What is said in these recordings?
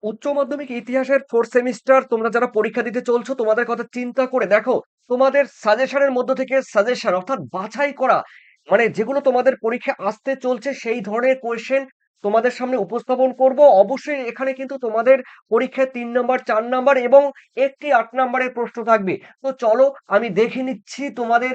উচ্চ মাধ্যমিক ইতিহাসের 4th সেমিস্টার তোমরা যারা পরীক্ষা দিতে চলছো তোমাদের কথা চিন্তা করে দেখো তোমাদের সাজেশনের মধ্য থেকে সাজেশন অর্থাৎ বাছাই করা মানে যেগুলো তোমাদের পরীক্ষায় আসতে চলছে সেই ধরনের কোয়েশ্চেন তোমাদের সামনে উপস্থাপন করব। অবশ্যই এখানে কিন্তু তোমাদের পরীক্ষায় 3 নম্বর 4 নম্বর এবং একটি 8 নম্বরের প্রশ্ন থাকবে। তো চলো আমি দেখে নিচ্ছি তোমাদের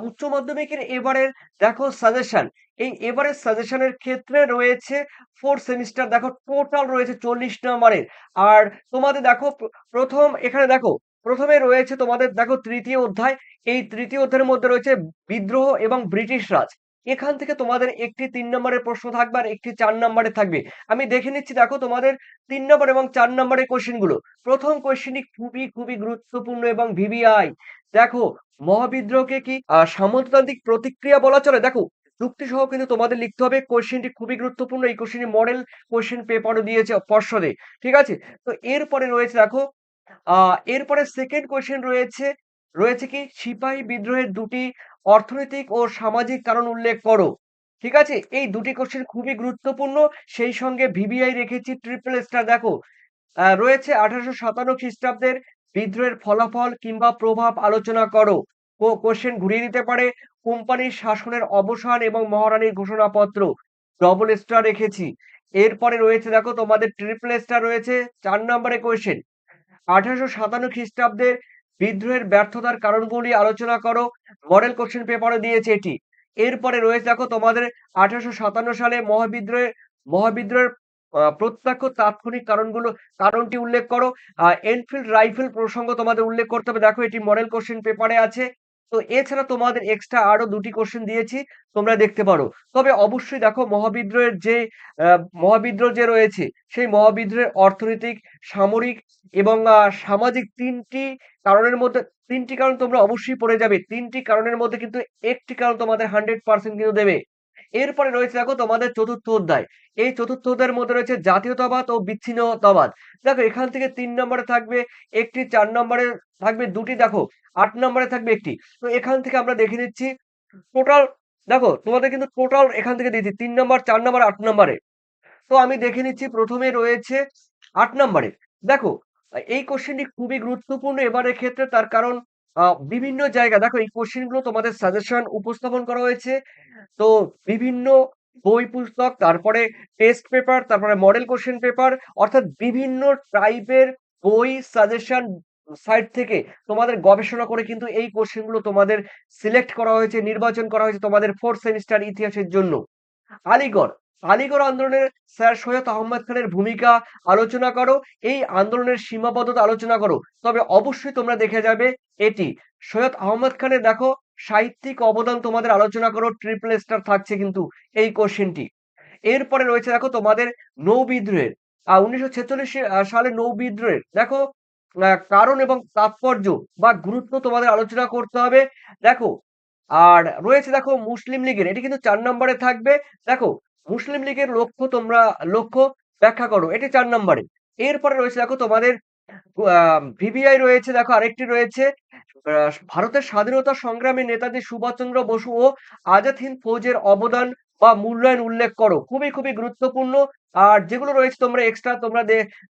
উচ্চ মাধ্যমিকের এবারের দেখো সাজেশন। এই এবারের সাজেশনের ক্ষেত্রে রয়েছে 4th সেমিস্টার দেখো টোটাল রয়েছে 40 নম্বরের। আর তোমাদের দেখো প্রথম এখানে দেখো প্রথমে রয়েছে তোমাদের দেখো তৃতীয় অধ্যায়। এই তৃতীয় অধ্যায়ের মধ্যে রয়েছে বিদ্রোহ এবং ব্রিটিশ রাজ। এখান থেকে তোমাদের একটি 3 নম্বরের প্রশ্ন থাকবে আর একটি 4 নম্বরের থাকবে। আমি দেখে নিচ্ছি দেখো তোমাদের 3 নম্বর এবং 4 নম্বরের কোশ্চেন গুলো। প্রথম কোশ্চেনটি খুবই খুবই গুরুত্বপূর্ণ এবং ভিভিআই। দেখো মহাবিদ্রোহকে কি সামন্ততান্ত্রিক প্রতিক্রিয়া বলা চলে? দেখো যুক্তি সহ কিন্তু তোমাদের লিখতে হবে। কোশ্চেনটি খুবই গুরুত্বপূর্ণ। এই কোশ্চেনটি মডেল কোশ্চেন পেপারও দিয়েছে পর্ষদে। ঠিক আছে? তো এরপরে রয়েছে দেখো এরপরে সেকেন্ড কোশ্চেন রয়েছে রয়েছে কি সিপাহী বিদ্রোহের দুটি অর্থনৈতিক ও সামাজিক কারণ উল্লেখ করো। ঠিক আছে? এই দুটি কোশ্চেন খুবই গুরুত্বপূর্ণ। সেই সঙ্গে ভিভিআই রেখেছি ট্রিপল স্টার। দেখো রয়েছে 1857 খ্রিস্টাব্দের বিদ্রোহের ফলাফল কিংবা প্রভাব আলোচনা করো। কোশ্চেন ঘুরিয়ে দিতে পারে কোম্পানির শাসনের অবসান এবং মহারানীর ঘোষণাপত্র। ডবল স্টার রেখেছি। এরপরে রয়েছে দেখো তোমাদের ট্রিপল স্টার রয়েছে 4 নম্বরে কোশ্চেন 1857 খ্রিস্টাব্দের বিদ্রোহের ব্যর্থতার কারণগুলি আলোচনা করো। মডেল কোশ্চেন পেপারে দিয়েছে এটি। এরপরে রয়েছে দেখো তোমাদের 1857 সালে মহাবিদ্রোহের প্রত্যক্ষ তাৎক্ষণিক কারণটি উল্লেখ করো। এনফিল্ড রাইফেল প্রসঙ্গ তোমাদের উল্লেখ করতে হবে। দেখো এটি মডেল কোশ্চেন পেপারে আছে। তো এছাড়া তোমাদের এক্সট্রা আরো দুটি কোশ্চেন দিয়েছি, তোমরা দেখতে পারো। তবে অবশ্যই দেখো মহাবিদ্রোহ যে রয়েছে সেই মহাবিদ্রোহের অর্থনৈতিক, সামরিক এবং সামাজিক তিনটি কারণ তোমরা অবশ্যই পড়ে যাবে। তিনটি কারণের মধ্যে কিন্তু একটি কারণ তোমাদের 100% কিন্তু দেবে। এরপরে রয়েছে দেখো তোমাদের চতুর্থ অধ্যায়। এই চতুর্থ অধ্যায়ের মধ্যে রয়েছে জাতীয়তাবাদ ও বিচ্ছিন্নতাবাদ। দেখো এখান থেকে 3 নম্বরে থাকবে একটি, 4 নম্বরে থাকবে দুটি, দেখো 8 নম্বরে থাকবে একটি। তো এখান থেকে আমরা দেখে নিচ্ছি টোটাল। দেখো তোমাদের কিন্তু টোটাল এখান থেকে দিয়েছি 3 নম্বর 4 নম্বর 8 নম্বরে। তো আমি দেখে নিচ্ছি প্রথমে রয়েছে 8 নম্বরে। দেখো এই কোশ্চেনটি খুবই গুরুত্বপূর্ণ এবারের ক্ষেত্রে, তার কারণ বিভিন্ন জায়গা দেখো এই কোশ্চেন গুলো তোমাদের সাজেশন উপস্থাপন করা হয়েছে। তো বিভিন্ন বই পুস্তক, তারপরে টেস্ট পেপার, তারপরে মডেল কোশ্চেন পেপার, অর্থাৎ বিভিন্ন টাইপের বই সাজেশন সাইট থেকে তোমাদের গবেষণা করে কিন্তু এই কোশ্চেন গুলো তোমাদের সিলেক্ট করা হয়েছে, নির্বাচন করা হয়েছে তোমাদের 4th সেমিস্টার ইতিহাসের জন্য। আলীগড় আলীগড় আন্দোলনের স্যার সৈয়দ আহমদ খানের ভূমিকা আলোচনা করো। এই আন্দোলনের সীমাবদ্ধতা আলোচনা করো। তবে অবশ্যই তোমরা দেখে যাবে এটি সৈয়দ আহমদ খানের দেখো সাহিত্যিক অবদান তোমাদের আলোচনা করো। ট্রিপল স্টার থাকছে কিন্তু এই কোশ্চেনটি। এরপরে রয়েছে দেখো তোমাদের নৌ বিদ্রোহের 1946 সালে নৌ বিদ্রোহের দেখো কারণ এবং তাৎপর্য বা গুরুত্ব তোমাদের আলোচনা করতে হবে। দেখো আর রয়েছে দেখো মুসলিম লীগের, এটি কিন্তু 4 নম্বরে থাকবে। দেখো মুসলিম লীগের লক্ষ্য ব্যাখ্যা করো, এটি 4 নম্বরে। এরপরে রয়েছে দেখো তোমাদের ভিভিআই রয়েছে। দেখো আরেকটি রয়েছে ভারতের স্বাধীনতা সংগ্রামে নেতাজি সুভাষচন্দ্র বসু ও আজাদ হিন্দ ফৌজের অবদান বা মূল্যায়ন উল্লেখ করো। খুবই খুবই গুরুত্বপূর্ণ। আর যেগুলো রয়েছে তোমরা এক্সট্রা তোমরা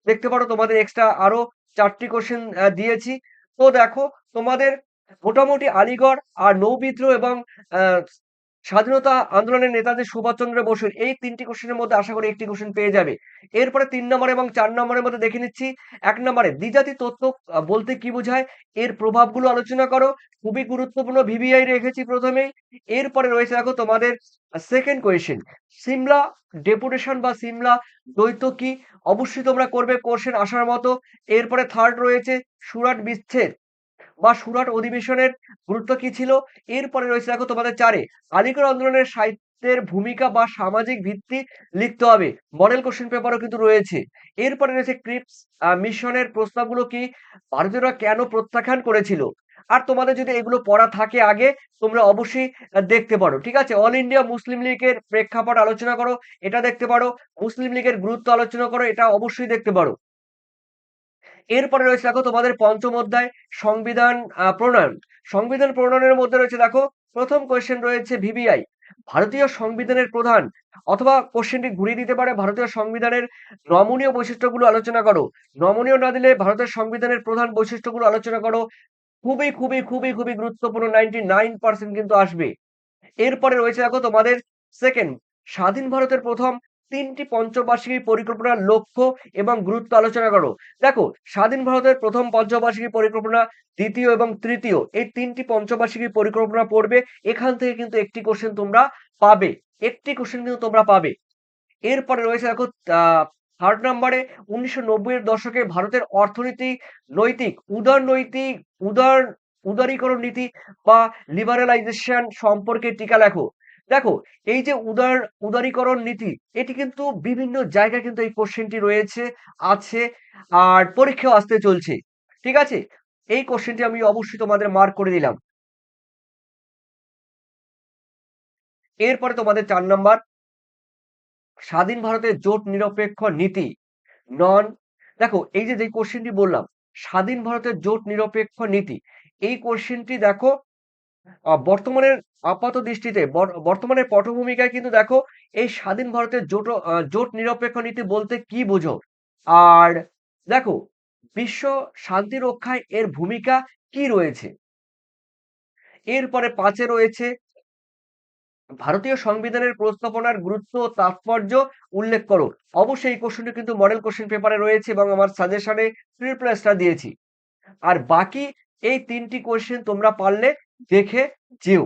দেখতে পারো। তোমাদের এক্সট্রা আরো 4টি কোশ্চেন দিয়েছি। তো দেখো তোমাদের মোটামুটি আলীগড় আর নৌ বিদ্রোহ এবং আহ, স্বাধীনতা আন্দোলনের নেতাজি সুভাষচন্দ্র বসুর এই 3টি কোশ্চেনের মধ্যে আশা করি একটি কোশ্চেন পেয়ে যাবে। এরপরে 3 নম্বর এবং 4 নম্বরের মধ্যে দেখে নিচ্ছি। 1 নম্বরে দ্বিজাতি তত্ত্ব বলতে কি বোঝায়, এর প্রভাবগুলো আলোচনা করো। খুবই গুরুত্বপূর্ণ, ভিভিআই রেখেছি প্রথমেই। এরপরে রয়েছে দেখো তোমাদের সেকেন্ড কোয়েশ্চেন সিমলা ডেপুটেশন বা সিমলা দ্বৈত কি, অবশ্যই তোমরা করবে কোশ্চেন আসার মতো। এরপরে থার্ড রয়েছে সুরাট বিচ্ছেদ বা সুরাট অধিবেশনের গুরুত্ব কি ছিল। এরপরে রয়েছে দেখো তোমাদের 4-এ আলীগড় আন্দোলনের সাহিত্যের ভূমিকা বা সামাজিক ভিত্তি লিখতে হবে। মডেল কোশ্চেন পেপারও কিন্তু রয়েছে। এরপরে রয়েছে ক্রিপস মিশনের প্রস্তাবগুলো কি, ভারতীয়রা কেন প্রত্যাখ্যান করেছিল। আর তোমাদের যদি এগুলো পড়া থাকে আগে তোমরা অবশ্যই দেখতে পারো। ঠিক আছে? অল ইন্ডিয়া মুসলিম লীগের প্রেক্ষাপট আলোচনা করো, এটা দেখতে পারো। মুসলিম লীগের গুরুত্ব আলোচনা করো, এটা অবশ্যই দেখতে পারো। এরপরে রয়েছে দেখো তোমাদের পঞ্চম অধ্যায় সংবিধান প্রণয়ন। সংবিধান প্রণয়নের মধ্যে রয়েছে দেখো প্রথম কোয়েশ্চেন রয়েছে ভিভিআই ভারতীয় সংবিধানের প্রধান, অথবা কোশ্চেনটি ঘুরিয়ে দিতে পারে ভারতীয় সংবিধানের নমনীয় বৈশিষ্ট্যগুলো আলোচনা করো। নমনীয় না দিলে ভারতের সংবিধানের প্রধান বৈশিষ্ট্যগুলো আলোচনা করো। খুবই খুবই খুবই খুবই গুরুত্বপূর্ণ, 99% কিন্তু আসবে। এরপরে রয়েছে দেখো তোমাদের সেকেন্ড, স্বাধীন ভারতের প্রথম 3টি পঞ্চবার্ষিকী পরিকল্পনার লক্ষ্য এবং গুরুত্ব আলোচনা করো। দেখো স্বাধীন ভারতের প্রথম পঞ্চবার্ষিকী পরিকল্পনা, দ্বিতীয় এবং তৃতীয়, এই 3টি পঞ্চবার্ষিকী পরিকল্পনা পড়বে। এখান থেকে কিন্তু একটি কোশ্চেন তোমরা পাবে, একটি কোশ্চেন কিন্তু তোমরা পাবে। এরপরে রয়েছে দেখো থার্ড নাম্বারে 1990 এর দশকে ভারতের অর্থনীতি উদার উদারীকরণ নীতি বা লিবারালাইজেশন সম্পর্কে টিকা লেখো। দেখো এই যে উদারীকরণ নীতি, এটি কিন্তু বিভিন্ন জায়গায় কিন্তু এই কোশ্চেনটি রয়েছে, আছে, আর পরীক্ষাও আসতে চলছে। ঠিক আছে, এই কোশ্চেনটি আমি অবশ্যই তোমাদের মার্ক করে দিলাম। এরপরে তোমাদের 4 নাম্বার, স্বাধীন ভারতের জোট নিরপেক্ষ নীতি নন। দেখো এই যে কোশ্চেনটি বললাম, স্বাধীন ভারতের জোট নিরপেক্ষ নীতি, এই কোশ্চেনটি দেখো বর্তমানের আপাত দৃষ্টিতে বর্তমানের পটভূমিকায় কিন্তু দেখো এই স্বাধীন ভারতের জোট নিরপেক্ষ নীতি বলতে কি বোঝো, আর দেখো বিশ্ব শান্তি রক্ষায় এর ভূমিকা কি রয়েছে। এরপরে 5-এ রয়েছে ভারতীয় সংবিধানের প্রস্তাবনার গুরুত্ব ও তাৎপর্য উল্লেখ করো। অবশ্যই এই কোশ্চেনটি কিন্তু মডেল কোশ্চেন পেপারে রয়েছে এবং আমার সাজেশনে ট্রিপল স্টার দিয়েছি। আর বাকি এই 3টি কোশ্চেন তোমরা পারলে দেখে যেও।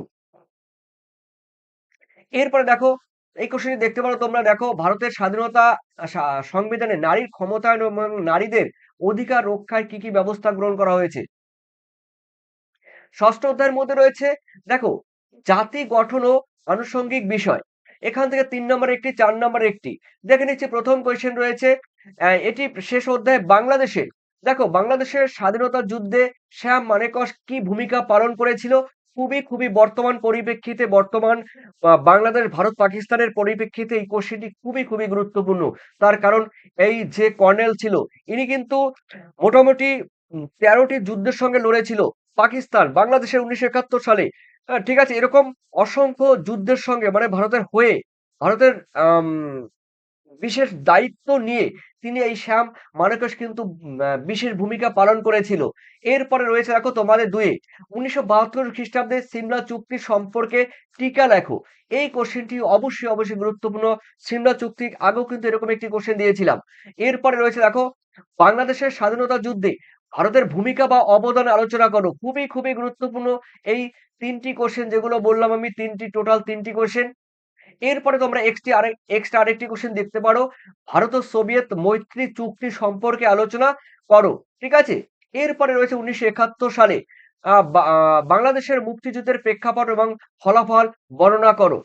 এরপরে দেখো এই কোশ্চেনটি দেখতে পারো তোমরা, দেখো ভারতের স্বাধীনতা সংবিধানে নারীর ক্ষমতায়ন এবং নারীদের অধিকার রক্ষায় কি কি ব্যবস্থা গ্রহণ করা হয়েছে। ষষ্ঠ অধ্যায়ের মধ্যে রয়েছে দেখো জাতি গঠন ও আনুষঙ্গিক বিষয়, এখান থেকে 3 নম্বর একটি, 4 নম্বর একটি। দেখে নিচ্ছি প্রথম কোয়েশ্চেন রয়েছে এটি শেষ অধ্যায়ে বাংলাদেশে, দেখো বাংলাদেশের স্বাধীনতা যুদ্ধে শ্যাম মানেকশ কি ভূমিকা পালন করেছিল। খুবই খুবই বর্তমান পরিপ্রেক্ষিতে, বর্তমান বাংলাদেশ ভারত পাকিস্তানের পরিপ্রেক্ষিতে এই কোশ্চেনটি খুবই খুবই গুরুত্বপূর্ণ। তার কারণ এই যে কর্নেল ছিল, ইনি কিন্তু মোটামুটি 13টি যুদ্ধের সঙ্গে লড়েছিল পাকিস্তান বাংলাদেশের 1971 সালে। ঠিক আছে, এরকম অসংখ্য যুদ্ধের সঙ্গে মানে ভারতের হয়ে, ভারতের বিশেষ দায়িত্ব নিয়ে তিনি এই শ্যাম মানেকশ কিন্তু বিশেষ ভূমিকা পালন করেছিল। এরপরে রয়েছে দেখো তোমাদের 2-এ 1972 খ্রিস্টাব্দে সিমলা চুক্তি সম্পর্কে টিকা লেখো। এই কোশ্চেনটি অবশ্যই অবশ্যই গুরুত্বপূর্ণ। সিমলা চুক্তি আগেও কিন্তু এরকম একটি কোশ্চেন দিয়েছিলাম। এরপরে রয়েছে দেখো বাংলাদেশের স্বাধীনতা যুদ্ধে ভারতের ভূমিকা বা অবদান আলোচনা করো। খুবই খুবই গুরুত্বপূর্ণ এই 3টি কোশ্চেন যেগুলো বললাম আমি, টোটাল 3টি কোশ্চেন। এরপরে তোমরা এক্সট্রা আরেকটি কোশ্চেন দেখতে পারো, ভারত ও সোভিয়েত মৈত্রী চুক্তি সম্পর্কে আলোচনা করো। ঠিক আছে, এরপরে রয়েছে 1971 সালে বাংলাদেশের মুক্তিযুদ্ধের প্রেক্ষাপট এবং ফলাফল বর্ণনা করো।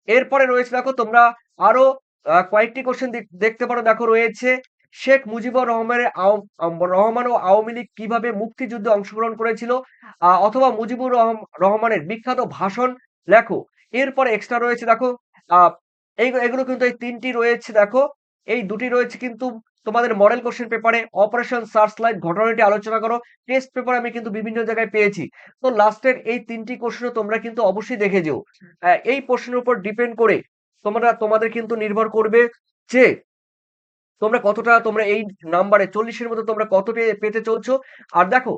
এরপরে রয়েছে দেখো তোমরা আরো কয়েকটি কোশ্চেন দেখতে পারো। দেখো রয়েছে শেখ মুজিবুর রহমান ও আওয়ামী লীগ কিভাবে মুক্তিযুদ্ধে অংশগ্রহণ করেছিল, অথবা মুজিবুর রহমানের বিখ্যাত ভাষণ লেখো। এরপরে এক্সট্রা রয়েছে দেখো এগুলো কিন্তু এই 3টি রয়েছে। দেখো এই 2টি রয়েছে কিন্তু তোমাদের মডেল কোশ্চেন পেপারে, অপারেশন সার্চলাইট ঘটনাটি আলোচনা করো। টেস্ট পেপার আমি কিন্তু বিভিন্ন জায়গায় পেয়েছি। তো লাস্টের এই 3টি কোশ্চেন তোমরা কিন্তু অবশ্যই দেখে যেও। এই প্রশ্নের উপর ডিপেন্ড করে তোমাদের কিন্তু নির্ভর করবে যে তোমরা কতটা, তোমরা এই নাম্বারে 40-এর মধ্যে তোমরা কত পেতে চলছো। আর দেখো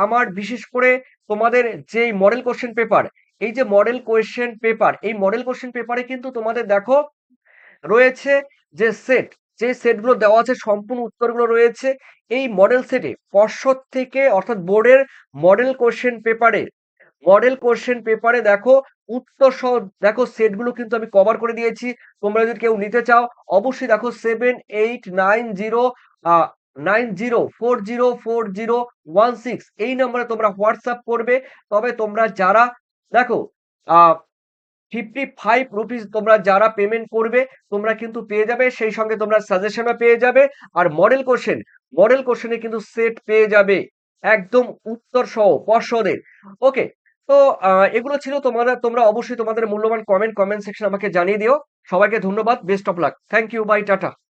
আমার বিশেষ করে তোমাদের যে মডেল কোশ্চেন পেপার, এই যে মডেল কোশ্চেন পেপার, এই মডেল কোশ্চেন পেপারে কিন্তু তোমাদের দেখো রয়েছে যে সেটগুলো দেওয়া আছে, সম্পূর্ণ উত্তরগুলো রয়েছে এই মডেল সেটে। পর্ষদ থেকে অর্থাৎ বোর্ডের মডেল কোশ্চেন পেপারে দেখো উত্তর সহ দেখো সেটগুলো কিন্তু আমি কভার করে দিয়েছি। তোমরা যদি কেউ নিতে চাও অবশ্যই দেখো 789090404016 এই নম্বরে তোমরা হোয়াটসঅ্যাপ করবে। তবে তোমরা যারা দেখো 55 রুপিস তোমরা যারা পেমেন্ট করবে তোমরা কিন্তু পেয়ে যাবে, সেই সঙ্গে তোমরা সাজেশনও পেয়ে যাবে। আর মডেল কোশ্চেনে কিন্তু সেট পেয়ে যাবে একদম উত্তর সহ পর্ষদের। ওকে, তো এগুলো ছিল তোমরা অবশ্যই তোমাদের মূল্যবান কমেন্ট সেকশন আমাকে জানিয়ে দিও। সবাইকে ধন্যবাদ, best of luck, thank you, bye, tata.